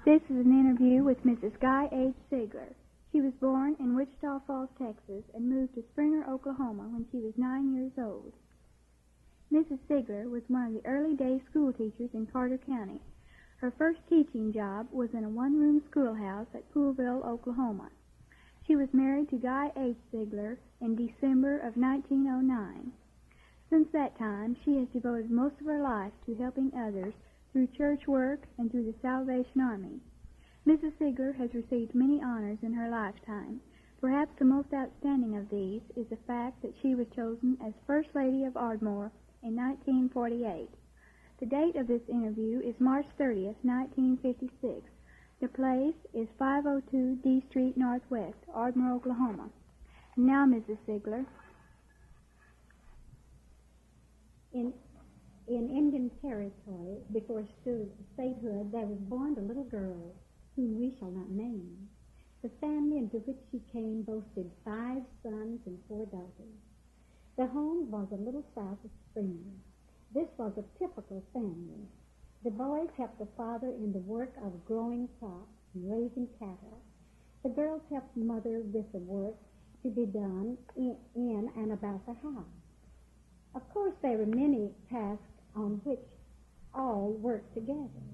This is an interview with Mrs. Guy Segler. She was born in Wichita Falls, Texas, and moved to Springer, Oklahoma when she was 9 years old. Mrs. Segler was one of the early-day school teachers in Carter County. Her first teaching job was in a one-room schoolhouse at Poolville, Oklahoma. She was married to Guy Segler in December of 1909. Since that time, she has devoted most of her life to helping others through church work and through the Salvation Army. Mrs. Segler has received many honors in her lifetime. Perhaps the most outstanding of these is the fact that she was chosen as First Lady of Ardmore in 1948. The date of this interview is March 30th, 1956. The place is 502 D Street Northwest, Ardmore, Oklahoma. And now, Mrs. Segler. In Indian Territory, before statehood, there was born a little girl whom we shall not name. The family into which she came boasted 5 sons and 4 daughters. The home was a little south of Springer. This was a typical family. The boys helped the father in the work of growing crops and raising cattle. The girls helped mother with the work to be done in and about the house. Of course, there were many tasks on which all worked together.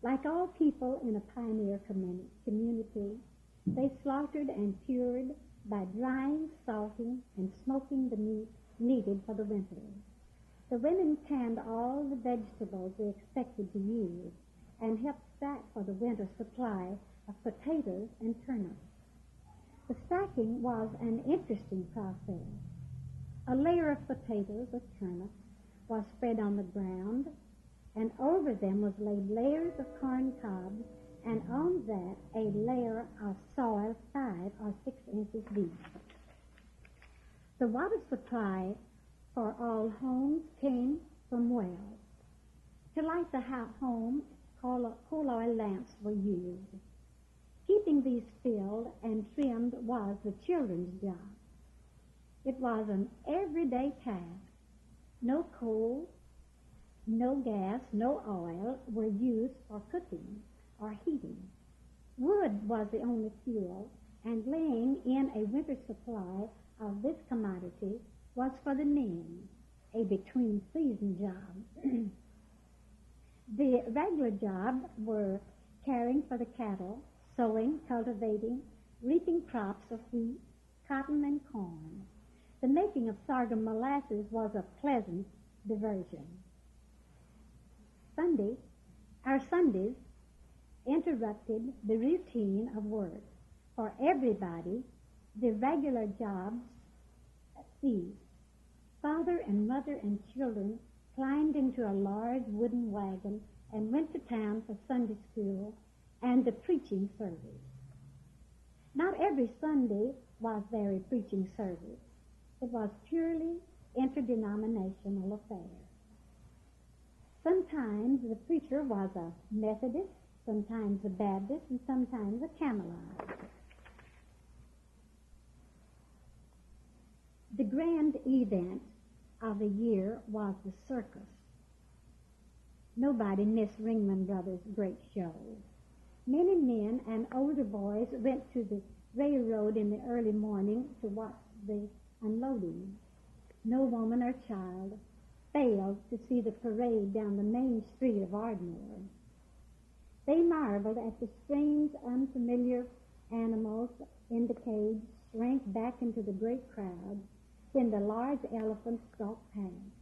Like all people in a pioneer community, they slaughtered and cured by drying, salting, and smoking the meat needed for the winter. The women canned all the vegetables they expected to use and helped stack for the winter supply of potatoes and turnips. The stacking was an interesting process. A layer of potatoes or turnips was spread on the ground, and over them was laid layers of corn cobs, and on that a layer of soil 5 or 6 inches deep. The water supply for all homes came from wells. To light the home, coal oil lamps were used. Keeping these filled and trimmed was the children's job. It was an everyday task. No coal, no gas, no oil were used for cooking or heating. Wood was the only fuel, and laying in a winter supply of this commodity was for the men, a between-season job. The regular jobs were caring for the cattle, sowing, cultivating, reaping crops of wheat, cotton, and corn. The making of sorghum molasses was a pleasant diversion. Our Sundays interrupted the routine of work. For everybody, the regular jobs ceased. Father and mother and children climbed into a large wooden wagon and went to town for Sunday school and the preaching service. Not every Sunday was there a preaching service. It was purely interdenominational affair. Sometimes the preacher was a Methodist, sometimes a Baptist, and sometimes a Camelot. The grand event of the year was the circus. Nobody missed Ringman Brothers' great shows. Many men and older boys went to the railroad in the early morning to watch the unloading. No woman or child failed to see the parade down the main street of Ardmore. They marveled at the strange, unfamiliar animals in the cage, shrank back into the great crowd when the large elephants stalked past,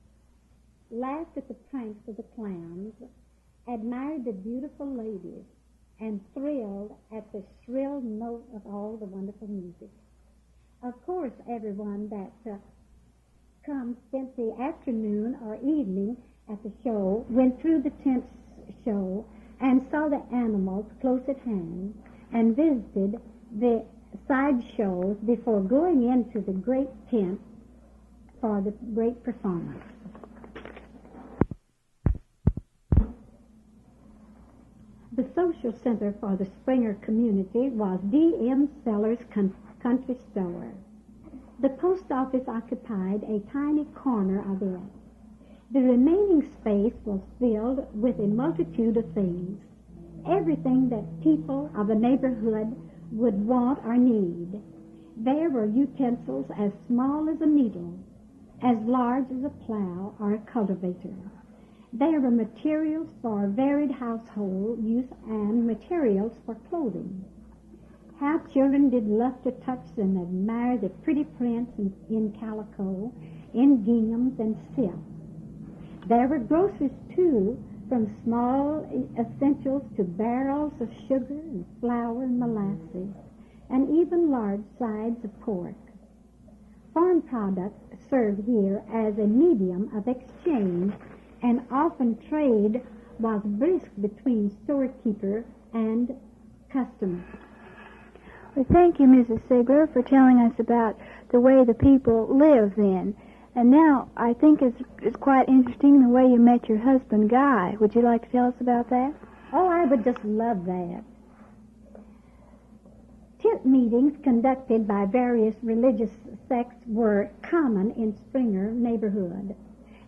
laughed at the pranks of the clowns, admired the beautiful ladies, and thrilled at the shrill note of all the wonderful music. Of course, everyone that spent the afternoon or evening at the show went through the tent show and saw the animals close at hand and visited the side shows before going into the great tent for the great performance. The social center for the Springer community was D.M. Sellers' country store. The post office occupied a tiny corner of it. The remaining space was filled with a multitude of things. everything that people of the neighborhood would want or need. There were utensils as small as a needle, as large as a plow or a cultivator. There were materials for varied household use and materials for clothing. How children did love to touch and admire the pretty prints in calico, in ginghams and silk. There were groceries, too, from small essentials to barrels of sugar and flour and molasses, and even large sides of pork. Farm products served here as a medium of exchange, and often trade was brisk between storekeeper and customer. Well, thank you, Mrs. Segler, for telling us about the way the people lived then. And now I think it's quite interesting the way you met your husband, Guy. Would you like to tell us about that? Oh, I would just love that. Tent meetings conducted by various religious sects were common in Springer neighborhood.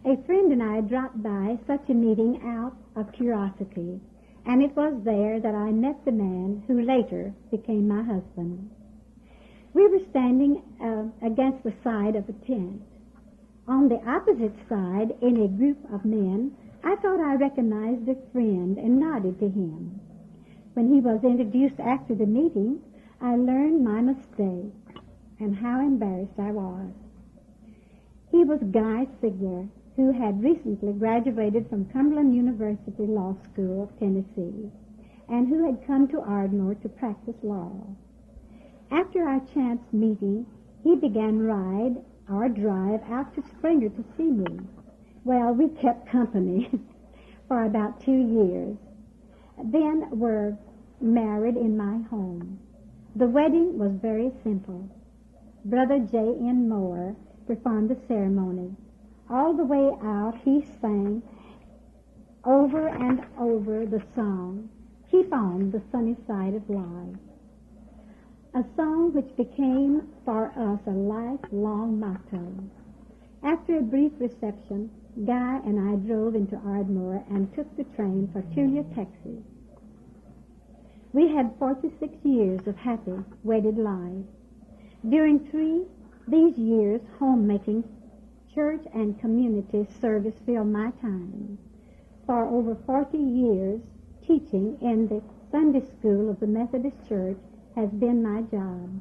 A friend and I dropped by such a meeting out of curiosity, and it was there that I met the man who later became my husband. We were standing against the side of a tent. On the opposite side, in a group of men, I thought I recognized a friend and nodded to him. When he was introduced after the meeting, I learned my mistake and how embarrassed I was. He was Guy Segler, who had recently graduated from Cumberland University Law School of Tennessee, and who had come to Ardmore to practice law. After our chance meeting, he began drive out to Springer to see me. Well, we kept company for about 2 years, then were married in my home. The wedding was very simple. Brother J.N. Moore performed the ceremony. All the way out, he sang over and over the song, "Keep on the Sunny Side of Life," a song which became for us a lifelong motto. After a brief reception, Guy and I drove into Ardmore and took the train for Tulia, Texas. We had 46 years of happy wedded life. During these years, homemaking, church and community service filled my time. For over 40 years, teaching in the Sunday school of the Methodist Church has been my job.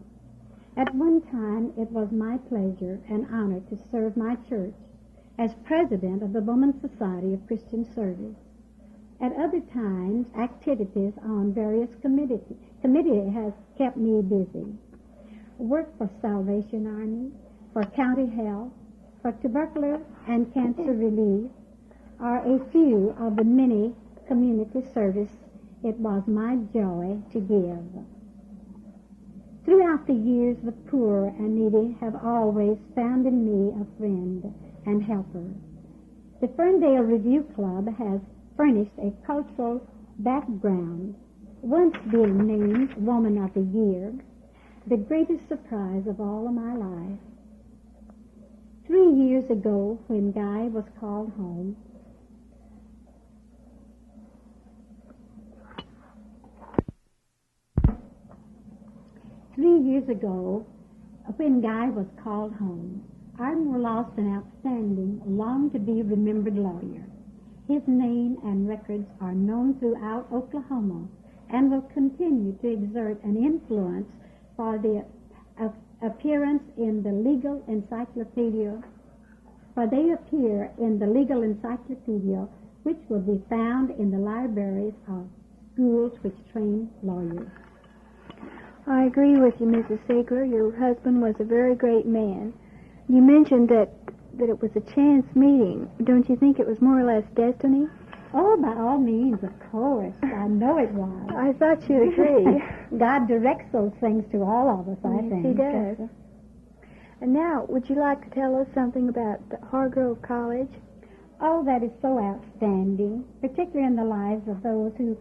At one time, it was my pleasure and honor to serve my church as president of the Women's Society of Christian Service. At other times, activities on various committee has kept me busy. Work for Salvation Army, for county health, for tuberculosis and cancer relief are a few of the many community service it was my joy to give. Throughout the years, the poor and needy have always found in me a friend and helper. The Ferndale Review Club has furnished a cultural background, once being named Woman of the Year, the greatest surprise of all of my life. 3 years ago, when Guy was called home, Ardmore lost an outstanding, long-to-be-remembered lawyer. His name and records are known throughout Oklahoma and will continue to exert an influence for the appearance in the legal encyclopedia, for they appear in the legal encyclopedia, which will be found in the libraries of schools which train lawyers. I agree with you, Mrs. Segler. Your husband was a very great man. You mentioned that it was a chance meeting. Don't you think it was more or less destiny? Oh, by all means, of course. I know it was. I thought you'd agree. God directs those things to all of us, I Yes, think. He does. And now, would you like to tell us something about Hargrove College? Oh, that is so outstanding, particularly in the lives of those who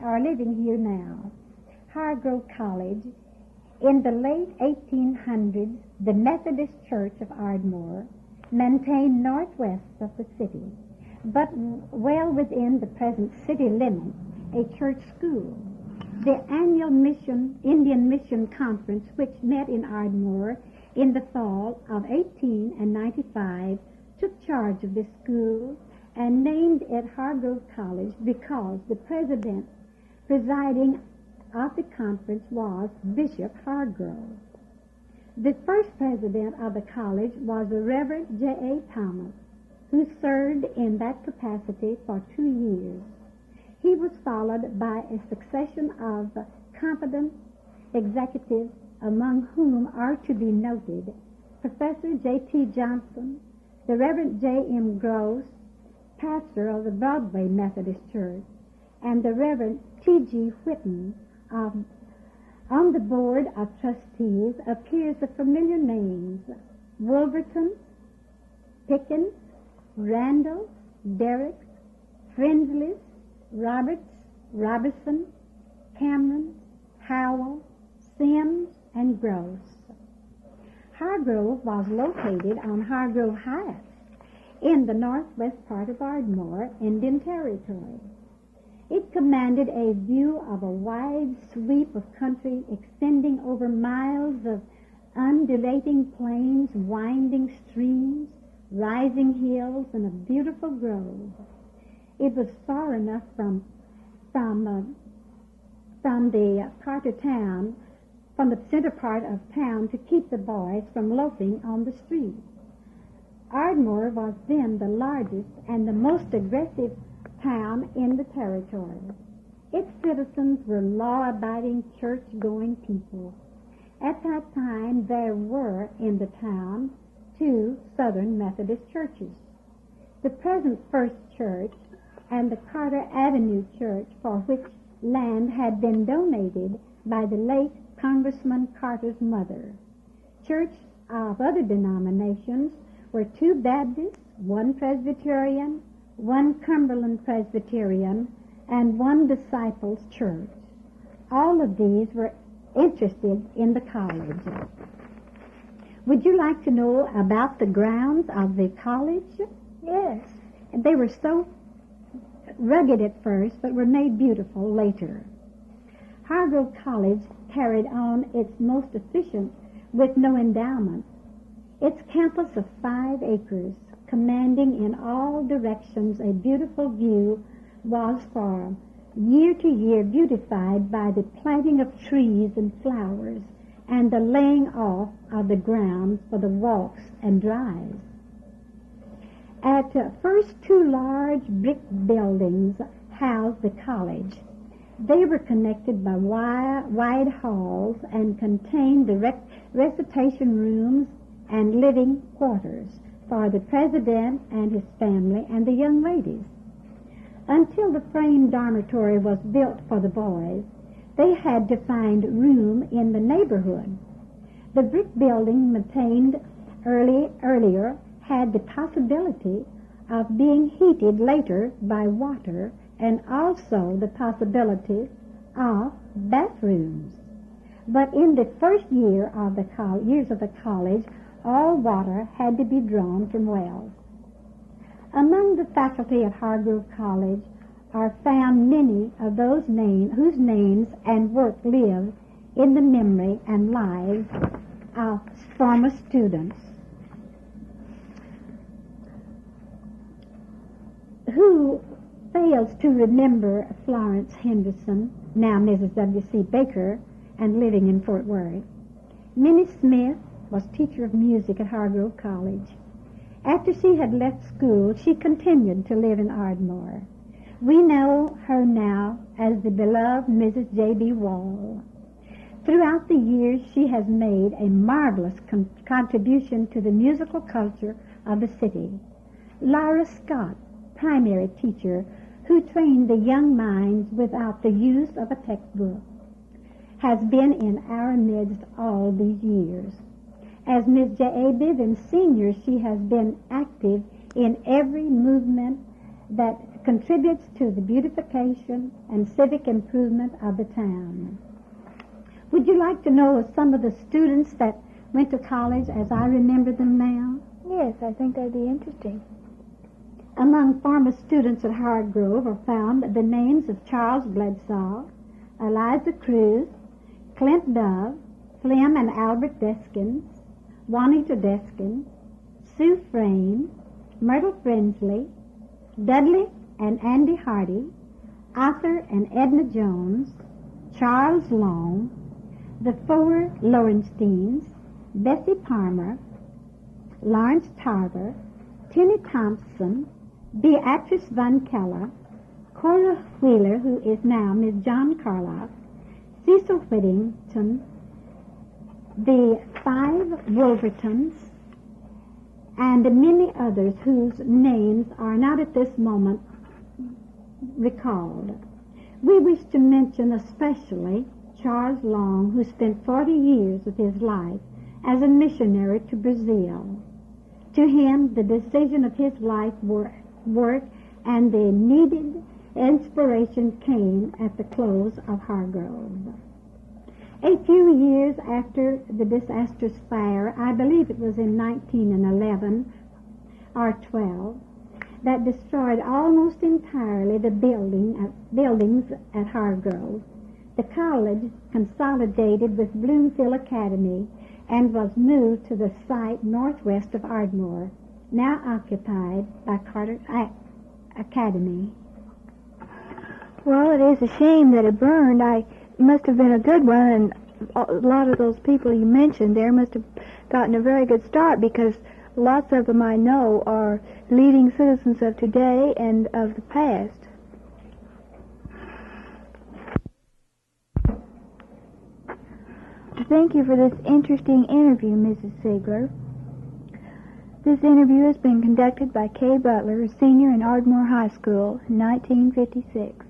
are living here now. Hargrove College, in the late 1800s, the Methodist Church of Ardmore maintained northwest of the city, but well within the present city limits, a church school. The annual Indian Mission Conference, which met in Ardmore in the fall of 1895, took charge of this school and named it Hargrove College because the president presiding of the conference was Bishop Hargrove. The first president of the college was the Reverend J.A. Thomas, who served in that capacity for 2 years. He was followed by a succession of competent executives, among whom are to be noted Professor J.T. Johnson, the Reverend J.M. Gross, pastor of the Broadway Methodist Church, and the Reverend T.G. Whitten. On the board of trustees appears the familiar names Wolverton, Pickens, Randall, Derrick, Frensley, Roberts, Robertson, Cameron, Howell, Sims, and Gross. Hargrove was located on Hargrove Heights in the northwest part of Ardmore, Indian Territory. It commanded a view of a wide sweep of country extending over miles of undulating plains, winding streams, rising hills, and a beautiful grove. It was far enough from the part of town, from the center part of town, to keep the boys from loafing on the street. Ardmore was then the largest and the most aggressive town in the territory. Its citizens were law-abiding, church-going people. At that time, there were in the town 2 Southern Methodist churches. The present First Church and the Carter Avenue Church, for which land had been donated by the late Congressman Carter's mother. Church of other denominations were 2 Baptists, 1 Presbyterian, 1 Cumberland Presbyterian, and 1 Disciples Church. All of these were interested in the college. Would you like to know about the grounds of the college? Yes. They were so rugged at first, but were made beautiful later. Hargrove College carried on its most efficient with no endowment. Its campus of 5 acres, commanding in all directions a beautiful view, was for year to year beautified by the planting of trees and flowers and the laying off of the grounds for the walks and drives. At first 2 large brick buildings housed the college. They were connected by wide halls and contained the recitation rooms and living quarters for the president and his family and the young ladies. Until the frame dormitory was built for the boys, they had to find room in the neighborhood. The brick building maintained earlier had the possibility of being heated later by water, and also the possibility of bathrooms. But in the first years of the college, all water had to be drawn from wells. Among the faculty at Hargrove College are found many of those whose names and work live in the memory and lives of former students. Who fails to remember Florence Henderson, now Mrs. W.C. Baker, and living in Fort Worth? Minnie Smith was teacher of music at Hargrove College. After she had left school, she continued to live in Ardmore. We know her now as the beloved Mrs. J.B. Wall. Throughout the years, she has made a marvelous contribution to the musical culture of the city. Lyra Scott, primary teacher, who trained the young minds without the use of a textbook, has been in our midst all these years. As Ms. J.A. Bivens Sr., she has been active in every movement that contributes to the beautification and civic improvement of the town. Would you like to know of some of the students that went to college as I remember them now? Yes, I think that'd be interesting. Among former students at Hargrove are found the names of Charles Bledsaw, Eliza Cruz, Clint Dove, Clem and Albert Deskins, Juanita Deskin, Sue Frame, Myrtle Brinsley, Dudley and Andy Hardy, Arthur and Edna Jones, Charles Long, the four Lorensteins, Bessie Palmer, Lawrence Tarver, Tinny Thompson, Beatrice Van Keller, Cora Wheeler, who is now Miss John Carlock, Cecil Whittington, the five Wolvertons, and many others whose names are not at this moment recalled. We wish to mention especially Charles Long, who spent 40 years of his life as a missionary to Brazil. To him, the decision of his life work and the needed inspiration came at the close of Hargrove. A few years after the disastrous fire, I believe it was in 1911 or 12, that destroyed almost entirely the buildings at Hargrove. The college consolidated with Bloomfield Academy and was moved to the site northwest of Ardmore, now occupied by Carter Academy. Well, it is a shame that it burned. It must have been a good one, and a lot of those people you mentioned there must have gotten a very good start, because lots of them I know are leading citizens of today and of the past. Thank you for this interesting interview, Mrs. Segler. This interview has been conducted by Kay Butler, a senior in Ardmore High School in 1956.